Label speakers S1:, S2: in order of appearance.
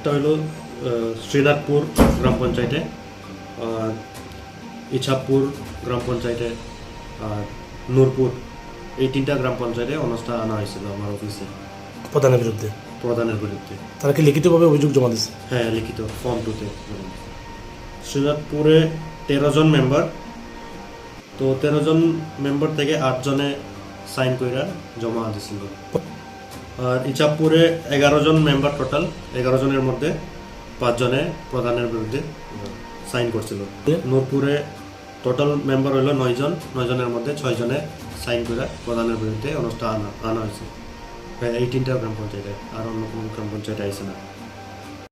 S1: একটা হলো শ্রীনাথপুর গ্রাম পঞ্চায়েতে, আর ইছাপুর গ্রাম পঞ্চায়েতে, আর নূরপুর, এই তিনটা গ্রাম পঞ্চায়েতে অনাস্থা আনা হয়েছিল আমার অফিসে
S2: প্রধানের বিরুদ্ধে।
S1: প্রধানের বিরুদ্ধে।
S2: তারা কি লিখিতভাবে অভিযোগ জমা দিচ্ছে?
S1: হ্যাঁ, লিখিত ফর্ম 2-তে। শ্রীনাথপুরে 13 জন মেম্বার, তো 13 জন মেম্বার থেকে 8 জনে সাইন কইরা জমা দিছিল। আর ইছাপুরে 11 জন মেম্বার টোটাল, 11 জনের মধ্যে 5 জনে প্রধানের বিরুদ্ধে সাইন করছিল। নূরপুরে টোটাল মেম্বার হইল 9 জন, 9 জনের মধ্যে 6 জনে সাইন করে প্রধানের বিরুদ্ধে অনুষ্ঠান আনা হয়েছে। এই তিনটা গ্রাম পঞ্চায়েতে, আর অন্য কোনো গ্রাম পঞ্চায়েতে আইসে না।